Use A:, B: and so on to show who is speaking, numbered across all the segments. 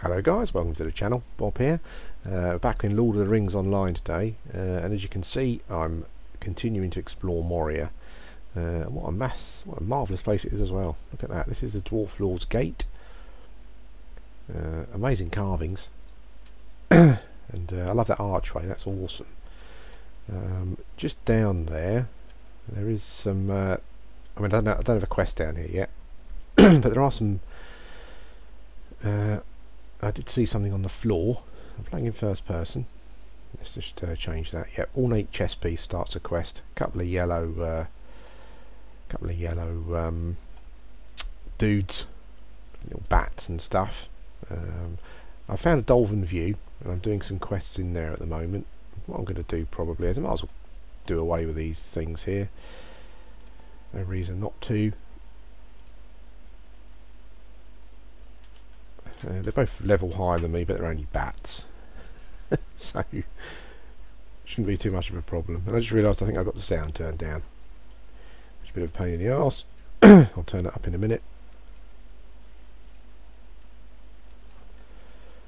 A: Hello guys, welcome to the channel. Bob here, back in Lord of the Rings Online today, and as you can see I'm continuing to explore Moria. What a marvellous place it is as well. Look at that, this is the Dwarf Lord's Gate. Amazing carvings. And I love that archway, that's awesome. Just down there is some, I don't have a quest down here yet, but there are some, I did see something on the floor. I'm playing in first person. Let's just change that. Yep, ornate chess piece starts a quest. Couple of yellow dudes, little bats and stuff. I found a dolphin view, and I'm doing some quests in there at the moment. What I'm going to do probably is I might as well do away with these things here. No reason not to. They're both level higher than me, but they're only bats, so shouldn't be too much of a problem. And I just realised I think I got the sound turned down, which is a bit of a pain in the arse. I'll turn it up in a minute.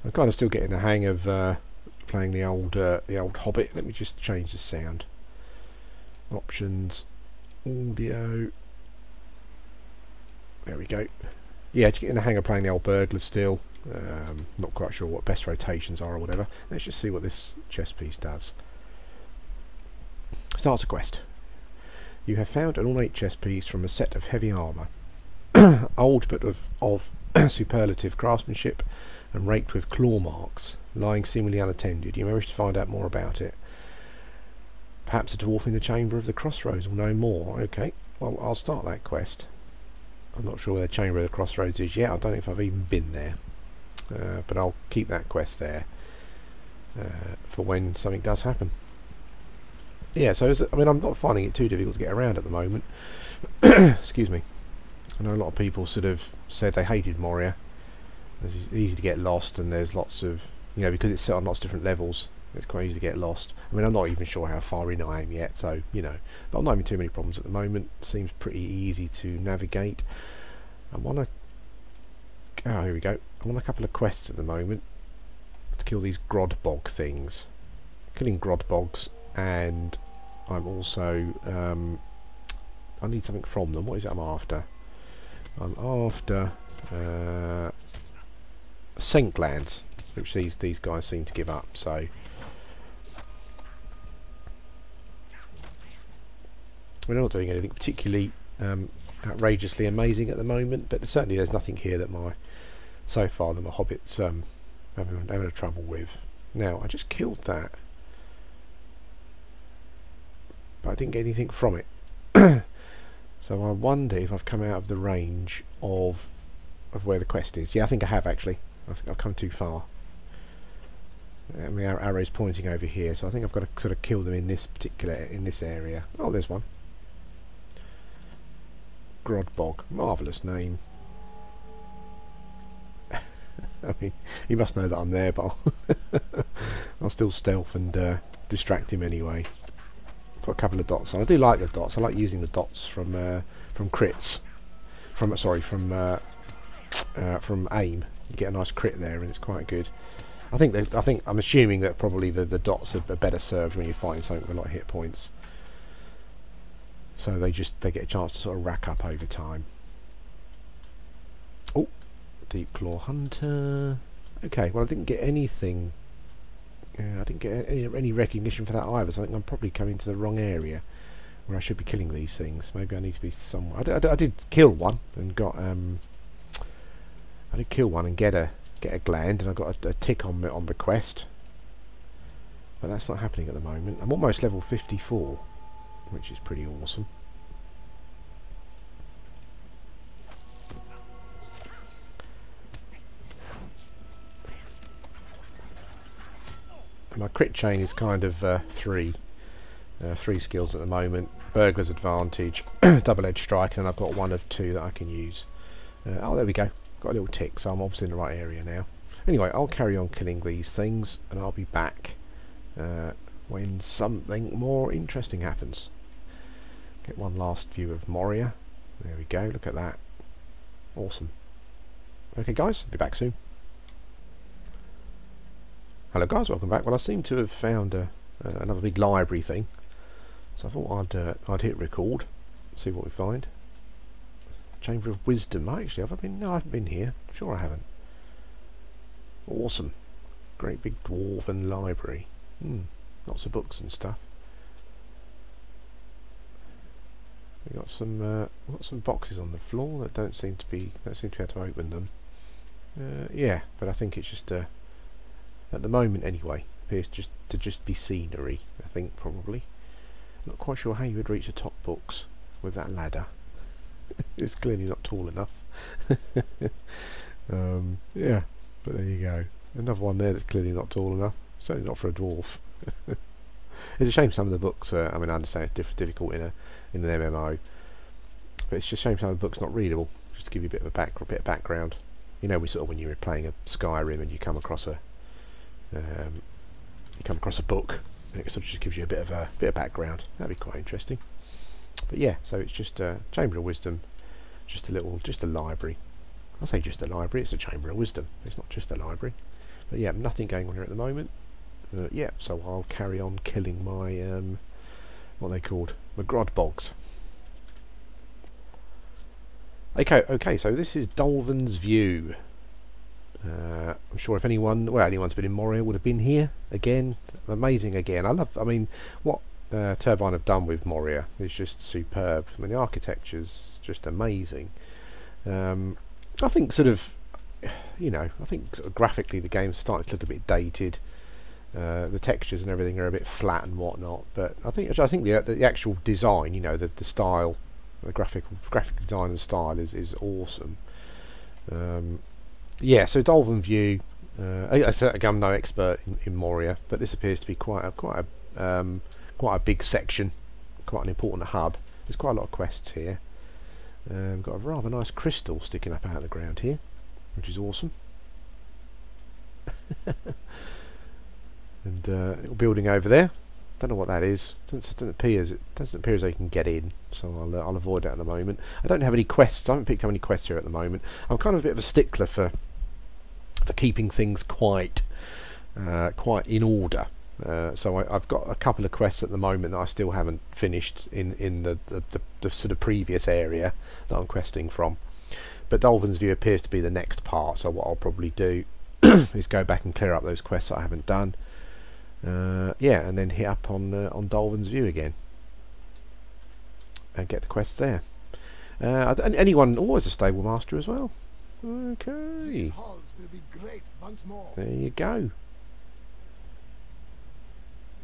A: I'm kind of still getting the hang of playing the old Hobbit. Let me just change the sound. Options, audio. There we go. Yeah, just getting the hang of playing the old burglar still. Not quite sure what best rotations are or whatever. Let's just see what this chess piece does. Starts a quest. You have found an ornate chess piece from a set of heavy armour. Old but of superlative craftsmanship and raked with claw marks, lying seemingly unattended. You may wish to find out more about it. Perhaps a dwarf in the chamber of the crossroads will know more. Okay, well I'll start that quest. I'm not sure where the Chamber of the Crossroads is yet. I don't know if I've even been there, but I'll keep that quest there for when something does happen. Yeah, so I'm not finding it too difficult to get around at the moment. Excuse me. I know a lot of people sort of said they hated Moria. It's easy to get lost, and there's lots of, because it's set on lots of different levels, it's quite easy to get lost. I'm not even sure how far in I am yet, so but I'm not having too many problems at the moment. Seems pretty easy to navigate. Here we go. I'm on a couple of quests at the moment to kill these Grodbog things. Killing Grodbogs, and I'm also I need something from them. What is it I'm after? I'm after scent glands, which these guys seem to give up. So we're not doing anything particularly outrageously amazing at the moment, but certainly there's nothing here that my hobbits having a trouble with. Now I just killed that, but I didn't get anything from it. So I wonder if I've come out of the range of where the quest is. Yeah, I think I have actually. I think I've come too far. My arrow's pointing over here, so I think I've got to sort of kill them in this area. Oh, there's one. Grodbog, marvellous name. I mean, he must know that I'm there, but I'll still stealth and distract him anyway. Put a couple of dots on. I do like the dots. I like using the dots from crits. From aim. You get a nice crit there, and it's quite good. I'm assuming that probably the dots are better served when you're fighting something with a lot of hit points. So they get a chance to sort of rack up over time. Oh, Deep Claw Hunter. Okay, well I didn't get anything. I didn't get any recognition for that either. So I think I'm probably coming to the wrong area where I should be killing these things. Maybe I need to be somewhere. I did kill one and got I did kill one and get a gland, and I got a tick on the quest. But that's not happening at the moment. I'm almost level 54. Which is pretty awesome. My crit chain is kind of three skills at the moment. Burglar's Advantage, Double-Edged Strike, and I've got one of two that I can use. Oh, there we go. Got a little tick, so I'm obviously in the right area now. Anyway, I'll carry on killing these things, and I'll be back when something more interesting happens. Get one last view of Moria. There we go, look at that. Awesome. Okay guys, I'll be back soon. Hello guys, welcome back. Well, I seem to have found another big library thing, so I thought I'd hit record, see what we find. Chamber of Wisdom. Actually, have I been? No, I haven't been here. I'm sure I haven't. Awesome. Great big dwarven library. Lots of books and stuff. We got some boxes on the floor that don't seem to be able to open them. Yeah, but I think it's just at the moment anyway, appears to just be scenery, I think, probably. Not quite sure how you would reach the top books with that ladder. It's clearly not tall enough. Yeah, but there you go. Another one there that's clearly not tall enough. Certainly not for a dwarf. It's a shame some of the books, I mean, I understand it's difficult in an MMO, but it's just a shame some of the books not readable. Just to give you a bit of background. You know, when you're playing a Skyrim and you come across a book, and it sort of just gives you a bit of background. That'd be quite interesting. But yeah, so it's just a Chamber of Wisdom, just a library. I say just a library, it's a Chamber of Wisdom. It's not just a library. But yeah, nothing going on here at the moment. Yeah, so I'll carry on killing my what are they called? My Grodbogs. Okay, so this is Dolven's View. I'm sure if anyone's been in Moria would have been here again. Amazing again. I mean, what Turbine have done with Moria is just superb. I mean, the architecture's just amazing. I think sort of graphically the game's starting to look a bit dated. The textures and everything are a bit flat and whatnot, but I think the actual design, you know, the style, the graphic design and style is awesome. Yeah, so Dolven View. I'm no expert in Moria, but this appears to be quite a big section, quite an important hub. There's quite a lot of quests here. Got a rather nice crystal sticking up out of the ground here, which is awesome. And a little building over there. Don't know what that is. Doesn't appear as though you can get in, so I'll avoid that at the moment. I don't have any quests. I haven't picked up any quests here at the moment. I'm kind of a bit of a stickler for keeping things quite in order. So I've got a couple of quests at the moment that I still haven't finished in the sort of previous area that I'm questing from. But Dolven's View appears to be the next part. So what I'll probably do is go back and clear up those quests that I haven't done. Yeah, and then hit up on Dolven's View again and get the quests there. Anyone always a stable master as well. Okay,
B: These halls will be great once more.
A: There you go.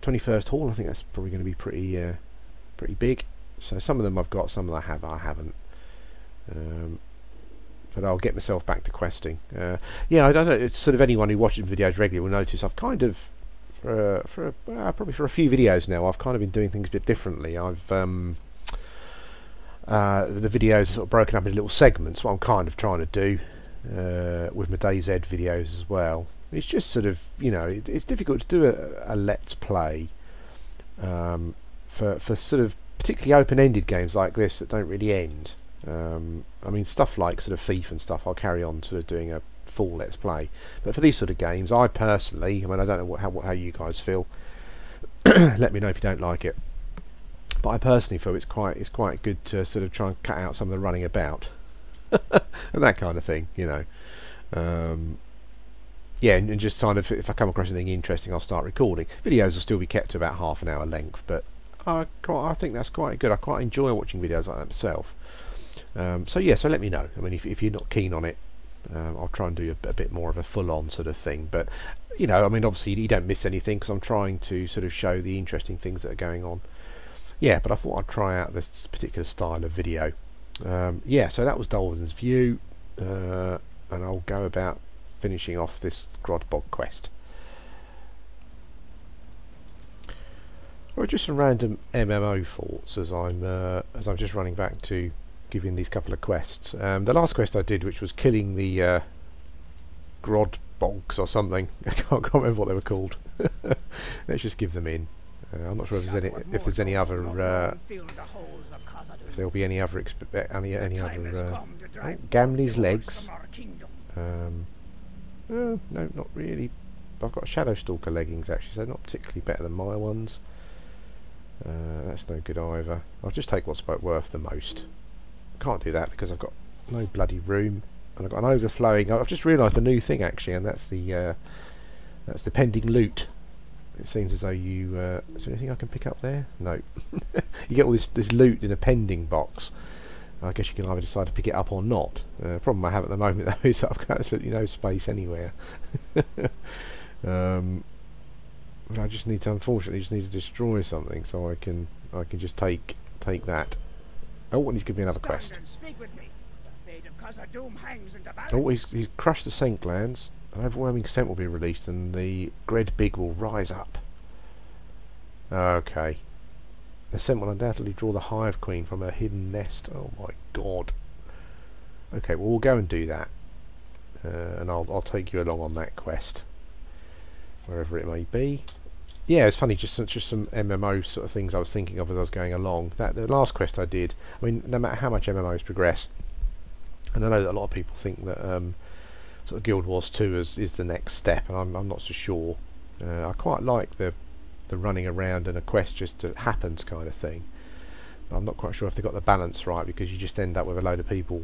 A: 21st hall. I think that's probably going to be pretty big. So some of them I've got, some of them I haven't. But I'll get myself back to questing. Yeah, I don't know. It's sort of anyone who watches videos regularly will notice I've kind of probably for a few videos now I've kind of been doing things a bit differently. I've the videos are sort of broken up into little segments. What I'm kind of trying to do with my DayZ videos as well. It's just sort of, you know, it's difficult to do a let's play for sort of particularly open-ended games like this that don't really end. I mean, stuff like sort of Thief and stuff, I'll carry on sort of doing a full let's play. But for these sort of games, I personally, I mean, I don't know how you guys feel. Let me know if you don't like it. But I personally feel it's quite good to sort of try and cut out some of the running about and that kind of thing, you know. Yeah, and just kind of, if I come across anything interesting, I'll start recording. Videos will still be kept to about half an hour length, but I think that's quite good. I quite enjoy watching videos like that myself. So yeah, so let me know. I mean, if you're not keen on it, I'll try and do a bit more of a full-on sort of thing. But you know, I mean, obviously you don't miss anything because I'm trying to sort of show the interesting things that are going on. Yeah, but I thought I'd try out this particular style of video. Yeah, so that was Dolven's View, and I'll go about finishing off this Grodbog quest. Well, just some random MMO thoughts as I'm just running back to giving these couple of quests. The last quest I did, which was killing the Grodbogs or something. I can't remember what they were called. Let's just give them in. I'm not sure if there's any other if there'll be any other Gamley's legs. No, not really. I've got Shadow Stalker leggings actually, so they're not particularly better than my ones. That's no good either. I'll just take what's worth the most. Can't do that because I've got no bloody room, and I've got an overflowing. I've just realised a new thing actually, and that's the pending loot. It seems as though you... is there anything I can pick up there? No. You get all this loot in a pending box. I guess you can either decide to pick it up or not. Problem I have at the moment though is I've got absolutely no space anywhere. But I just need to, unfortunately, just need to destroy something so I can just take that. Oh, and he's given me another quest. Oh, he's crushed the scent glands. An overwhelming scent will be released, and the Gred Big will rise up. Okay. The scent will undoubtedly draw the Hive Queen from her hidden nest. Oh my god. Okay, well we'll go and do that, and I'll take you along on that quest, wherever it may be. Yeah, it's funny, just some MMO sort of things I was thinking of as I was going along. The last quest I did, I mean, no matter how much MMOs progress, and I know that a lot of people think that sort of Guild Wars 2 is the next step, and I'm not so sure. I quite like the running around and a quest just happens kind of thing. But I'm not quite sure if they got the balance right, because you just end up with a load of people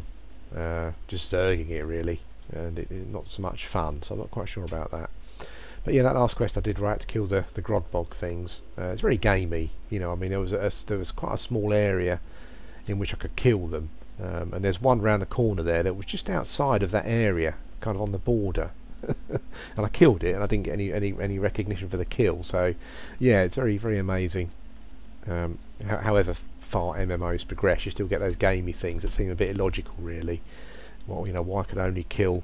A: just zerging it really, and it's not so much fun. So I'm not quite sure about that. But yeah, that last quest I did, right, to kill the Grodbog things. It's very gamey, you know. I mean, there was quite a small area in which I could kill them, and there's one round the corner there that was just outside of that area, kind of on the border. And I killed it, and I didn't get any recognition for the kill. So yeah, it's very, very amazing. However far MMOs progress, you still get those gamey things that seem a bit illogical, really. Well, you know, why could I only kill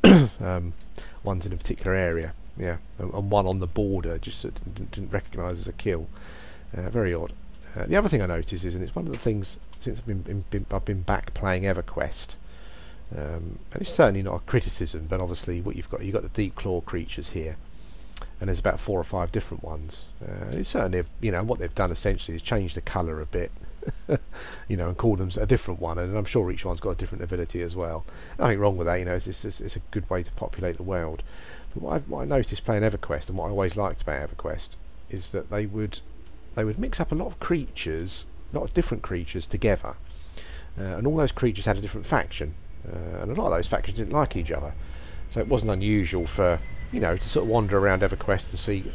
A: ones in a particular area? Yeah, and one on the border just didn't recognise as a kill. Very odd. The other thing I noticed is, and it's one of the things since I've been back playing EverQuest. And it's certainly not a criticism, but obviously what you've got the deep claw creatures here, and there's about 4 or 5 different ones. It's certainly, you know, what they've done essentially is change the colour a bit, you know, and call them a different one, and I'm sure each one's got a different ability as well. Nothing wrong with that, you know. It's a good way to populate the world. But what I noticed playing EverQuest, and what I always liked about EverQuest, is that they would mix up a lot of creatures, a lot of different creatures together, and all those creatures had a different faction. And a lot of those factions didn't like each other, so it wasn't unusual for, you know, to sort of wander around EverQuest to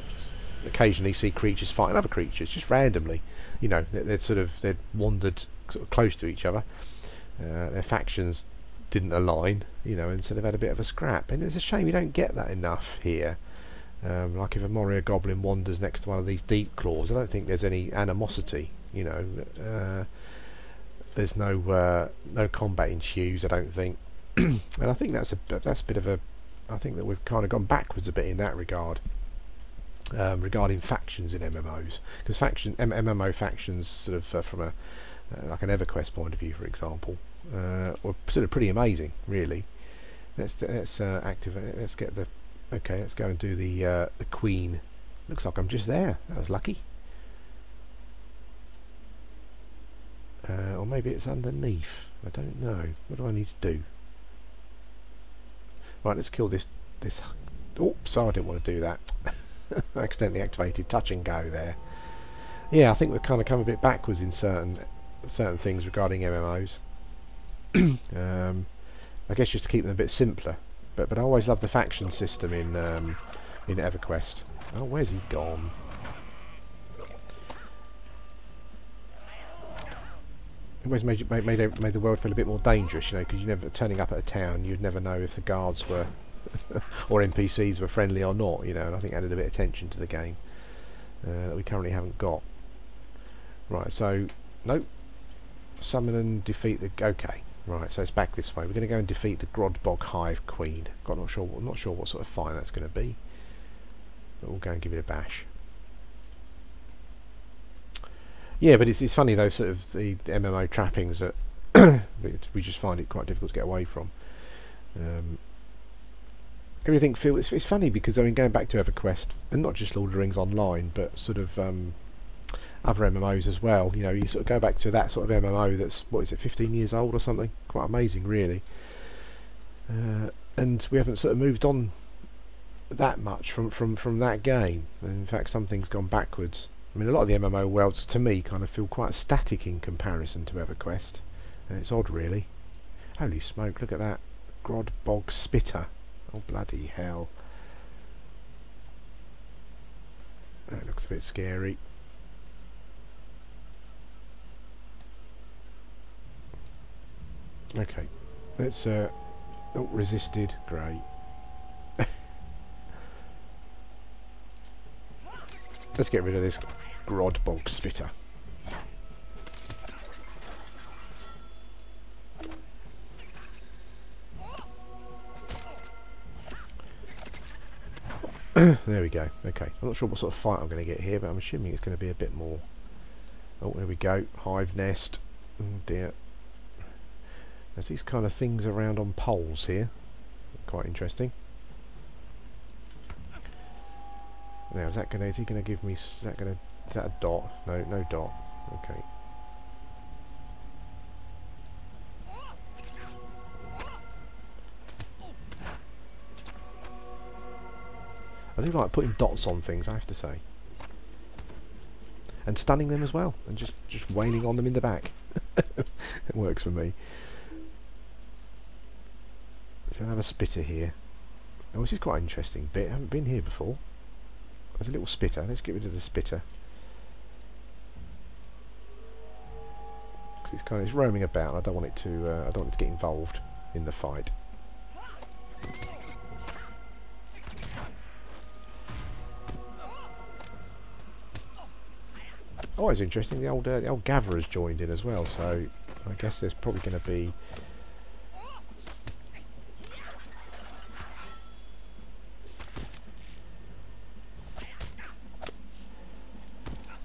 A: occasionally see creatures fighting other creatures just randomly. You know, they'd wandered sort of close to each other. Their factions didn't align, you know, and so they've had a bit of a scrap. And it's a shame you don't get that enough here. Like if a Moria goblin wanders next to one of these deep claws, I don't think there's any animosity, you know. There's no combat ensues, I don't think. And I think that's a bit of a... I think that we've kind of gone backwards a bit in that regard, regarding factions in MMOs, because MMO factions sort of from a like an EverQuest point of view, for example, were sort of pretty amazing, really. Let's activate. Let's get the... Okay, let's go and do the Queen. Looks like I'm just there. That was lucky. Or maybe it's underneath. I don't know. What do I need to do? Right, let's kill this. Oops, I didn't want to do that. I accidentally activated touch and go there. Yeah, I think we've kind of come a bit backwards in certain things regarding MMOs. I guess just to keep them a bit simpler. But I always love the faction system in EverQuest. Oh, where's he gone? It always made the world feel a bit more dangerous, you know, because you never turning up at a town, you'd never know if the guards were or NPCs were friendly or not, you know. And I think added a bit of tension to the game that we currently haven't got. Right, so nope. Summon and defeat the... Okay, right. So it's back this way. We're going to go and defeat the Grodbog Hive Queen. God, I'm not sure what sort of fight that's going to be, but we'll go and give it a bash. Yeah, but it's funny though, sort of the MMO trappings that we just find it quite difficult to get away from. Everything feels... It's funny because, I mean, going back to EverQuest, and not just Lord of the Rings Online, but sort of other MMOs as well. You know, you sort of go back to that sort of MMO that's, what is it, 15 years old or something? Quite amazing, really. And we haven't sort of moved on that much from that game. In fact, some things gone backwards. I mean, a lot of the MMO worlds, to me, kind of feel quite static in comparison to EverQuest. And it's odd, really. Holy smoke, look at that. Grod Bog Spitter. Oh, bloody hell. That looks a bit scary. Okay. Let's, oh, resisted. Great. Let's get rid of this Grod Bog Spitter. There we go. Okay. I'm not sure what sort of fight I'm going to get here, but I'm assuming it's going to be a bit more... Oh, there we go. Hive nest. Oh dear. There's these kind of things around on poles here. Quite interesting. Now, is he going to give me... Is that a dot? No, no dot. Okay. I do like putting dots on things, I have to say. And stunning them as well. And just wailing on them in the back. It works for me. So I have a spitter here. Oh, this is quite an interesting bit. I haven't been here before. There's a little spitter. Let's get rid of the spitter. Because it's roaming about. I don't want it to get involved in the fight. Oh, it's interesting. The old gatherer's joined in as well. So I guess there's probably going to be.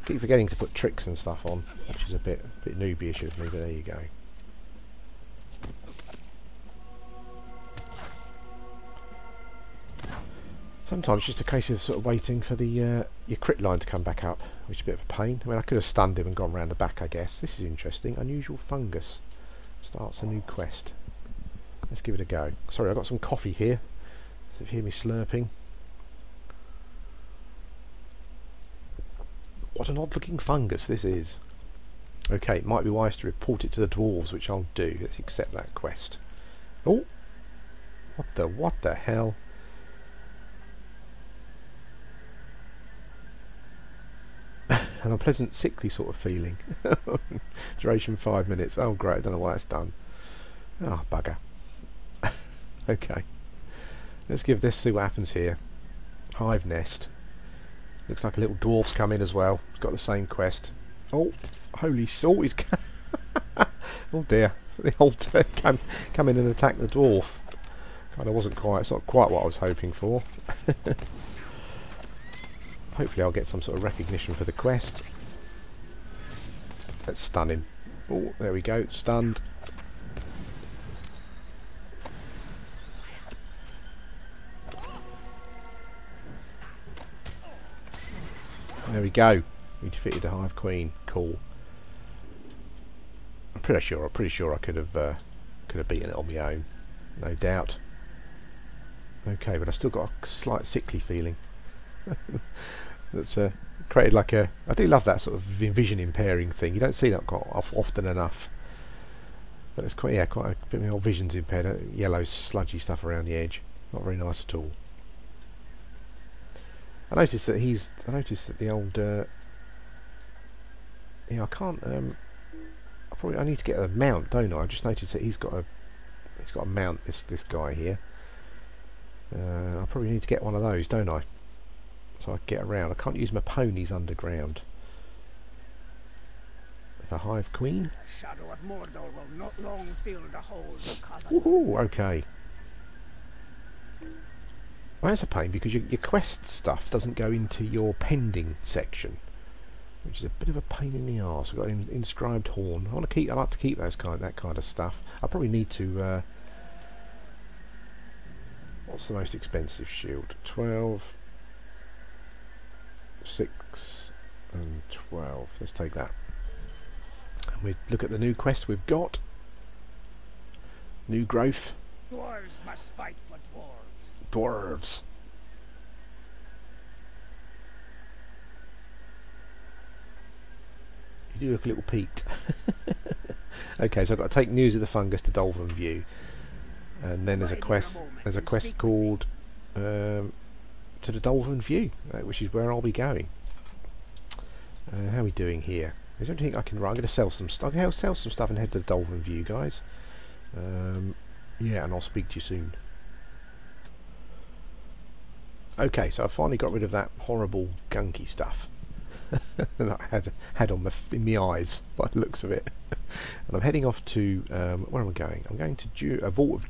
A: Keep forgetting to put tricks and stuff on, which is a bit noobyish of me, but there you go. Sometimes it's just a case of sort of waiting for the your crit line to come back up, which is a bit of a pain. I mean, I could have stunned him and gone round the back, I guess. This is interesting. Unusual fungus starts a new quest. Let's give it a go. Sorry, I've got some coffee here. So if you hear me slurping. What an odd-looking fungus this is. Okay, it might be wise to report it to the dwarves, which I'll do. Let's accept that quest. Oh! What the hell? An unpleasant sickly sort of feeling. Duration 5 minutes. Oh great, I don't know why that's done. Oh, bugger. Okay. Let's give this, see what happens here. Hive nest. Looks like a little dwarf's come in as well. It's got the same quest. Oh, holy salt! He's oh dear! The old come in and attack the dwarf. Kind of wasn't quite. It's not quite what I was hoping for. Hopefully, I'll get some sort of recognition for the quest. Let's stun him. Oh, there we go. Stunned. There we go. We defeated the Hive Queen. Cool. I'm pretty sure I could have beaten it on my own, no doubt. Okay, but I've still got a slight sickly feeling. That's created like a. I do love that sort of vision impairing thing. You don't see that quite often enough. But it's quite a bit of vision's impaired. Yellow sludgy stuff around the edge. Not very nice at all. I noticed that the old. Yeah, I can't. I need to get a mount, don't I? I just noticed that he's got a mount. This guy here. I probably need to get one of those, don't I? So I can get around. I can't use my ponies underground. The Hive Queen.
C: The shadow of Mordor will not long fill the halls of Khazad.
A: Woohoo! Okay. Well, that's a pain because your quest stuff doesn't go into your pending section, which is a bit of a pain in the arse. I've got an inscribed horn. I like to keep that kind of stuff. I probably need to. What's the most expensive shield? 12, 6, and 12. Let's take that. And we look at the new quest we've got. New growth.
C: Dwarves must fight for dwarves.
A: Dwarves. You do look a little peaked. Okay, so I've got to take news of the fungus to Dolphin View, and then there's a quest. There's a quest called to the Dolphin View, which is where I'll be going. How are we doing here? Is there anything I can write? I'm going to sell some stuff. I'll sell some stuff and head to the Dolphin View, guys. Yeah, and I'll speak to you soon. Okay, so I finally got rid of that horrible gunky stuff that I had on in the eyes by the looks of it. And I'm heading off to where am I going? I'm going to the Vault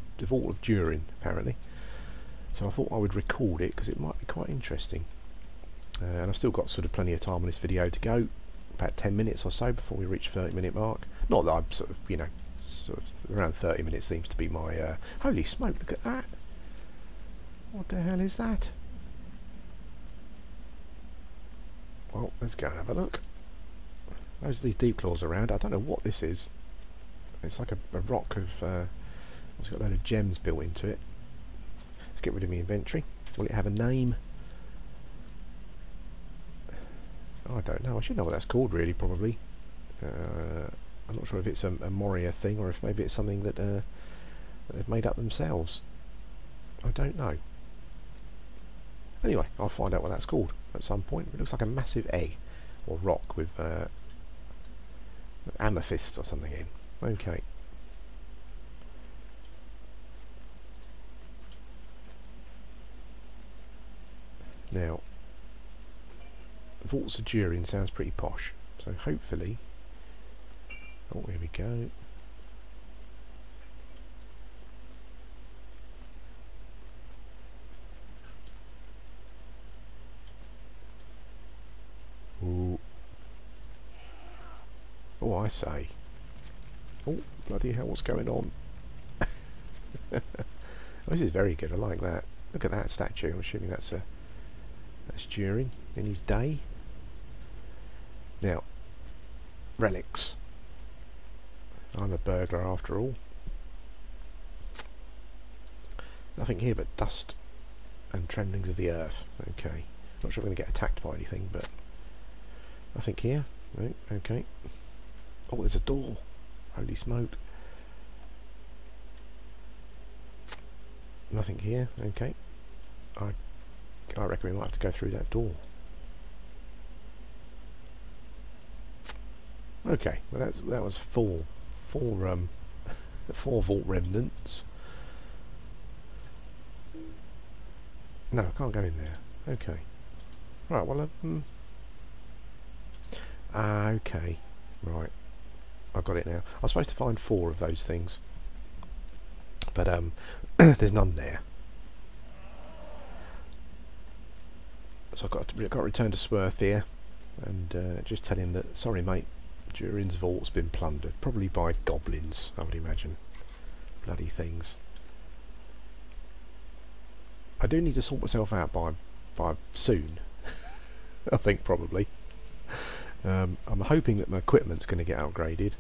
A: of Durin, apparently. So I thought I would record it because it might be quite interesting. And I've still got sort of plenty of time on this video to go, about 10 minutes or so before we reach 30-minute mark. Not that I'm sort of, you know, sort of around 30 minutes seems to be my holy smoke, look at that. What the hell is that? Well, let's go and have a look. Those are these deep claws around. I don't know what this is. It's like a rock of it's got a load of gems built into it. Let's get rid of my inventory. Will it have a name? I don't know. I should know what that's called, really, probably. I'm not sure if it's a Moria thing or if maybe it's something that they've made up themselves. I don't know. Anyway, I'll find out what that's called at some point. It looks like a massive egg or rock with amethysts or something in. Okay. Now, Vaults of Durin sounds pretty posh, so hopefully... Oh, here we go. Ooh. Oh, I say. Oh, bloody hell, what's going on? Oh, this is very good, I like that. Look at that statue, I'm assuming that's Durin in his day. Now, relics. I'm a burglar after all. Nothing here but dust and tremblings of the earth. Okay. Not sure if I'm going to get attacked by anything, but nothing here. Right, okay. Oh, there's a door. Holy smoke. Nothing here. Okay. I reckon we might have to go through that door. Okay, well that was four vault remnants. No, I can't go in there. Okay. Right, well okay. Right. I've got it now. I was supposed to find 4 of those things. But there's none there. So I've got to return to Swerth here and just tell him that, sorry mate, Durin's vault's been plundered. Probably by goblins, I would imagine. Bloody things. I do need to sort myself out by soon. I think probably. I'm hoping that my equipment's going to get upgraded.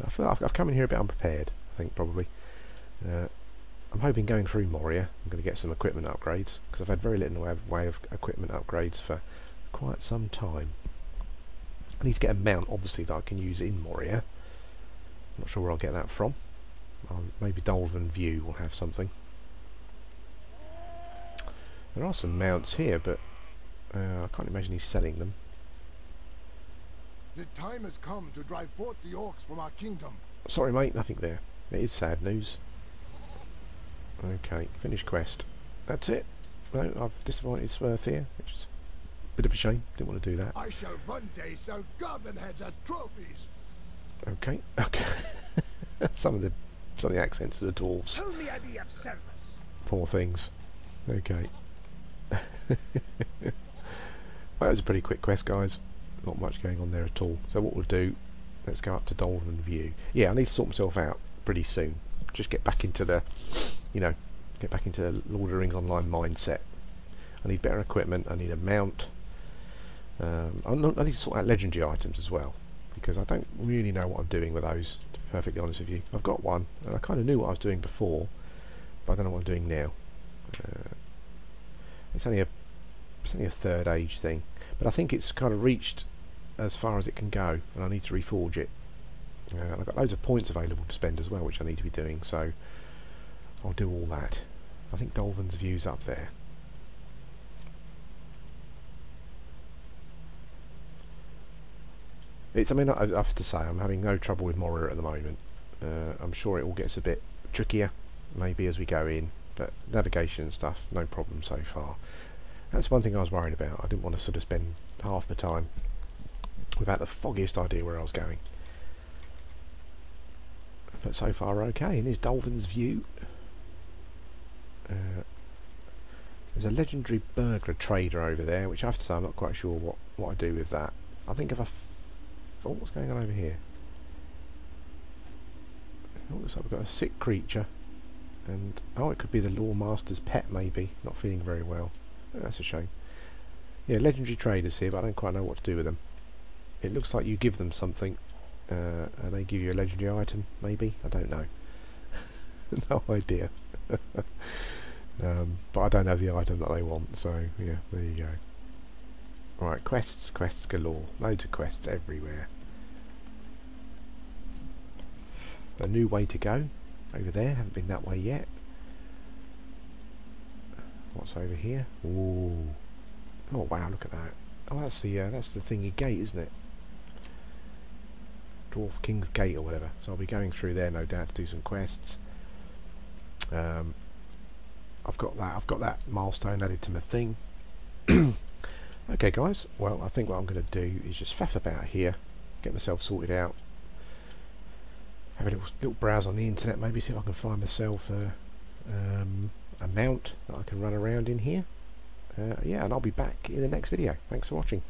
A: I feel like I've come in here a bit unprepared, I think probably. I'm hoping going through Moria I'm going to get some equipment upgrades, because I've had very little way of equipment upgrades for quite some time. I need to get a mount, obviously, that I can use in Moria. I'm not sure where I'll get that from. Maybe Dolphin View will have something. There are some mounts here, but I can't imagine he's selling them.
B: The time has come to drive forth the orcs from our kingdom.
A: Sorry mate, nothing there. It is sad news. Okay, finished quest. That's it. No, I've disappointed Swerth here, which is a bit of a shame. Didn't want to do that.
B: I shall one day sell goblin heads as trophies.
A: Okay, okay. some of the accents of the dwarves.
C: Tell me I be of service.
A: Poor things. Okay. That was a pretty quick quest, guys. Not much going on there at all. So what we'll do, let's go up to Dolphin View. Yeah, I need to sort myself out pretty soon. Just get back into the, you know, get back into the Lord of the Rings Online mindset. I need better equipment. I need a mount. I need to sort out legendary items as well, because I don't really know what I'm doing with those, to be perfectly honest with you. I've got one, and I kind of knew what I was doing before, but I don't know what I'm doing now. It's only a third age thing, but I think it's kind of reached as far as it can go, and I need to reforge it. And I've got loads of points available to spend as well, which I need to be doing, so I'll do all that. I think Dolphin's View's up there. I mean, I have to say, I'm having no trouble with Moria at the moment. I'm sure it all gets a bit trickier, maybe, as we go in, but navigation and stuff, no problem so far. That's one thing I was worried about. I didn't want to sort of spend half the time without the foggiest idea where I was going. But so far okay. And here's Dolphin's View. There's a legendary burglar trader over there, which I have to say I'm not quite sure what I do with that. I think if oh, what's going on over here? Oh, looks like we've got a sick creature. And oh, it could be the Lawmaster's pet, maybe. Not feeling very well. Oh, that's a shame. Yeah, legendary traders here, but I don't quite know what to do with them. It looks like you give them something. And they give you a legendary item, maybe? I don't know. No idea. But I don't have the item that they want, so yeah, there you go. Alright, quests galore. Loads of quests everywhere. A new way to go. Over there, haven't been that way yet. What's over here? Ooh. Oh wow, look at that. Oh, that's the thingy gate, isn't it? Dwarf King's Gate or whatever. So I'll be going through there, no doubt, to do some quests. I've got that milestone added to my thing. Okay, guys. Well, I think what I'm going to do is just faff about here, get myself sorted out, have a little browse on the internet, maybe see if I can find myself a mount that I can run around in here. Yeah, and I'll be back in the next video. Thanks for watching.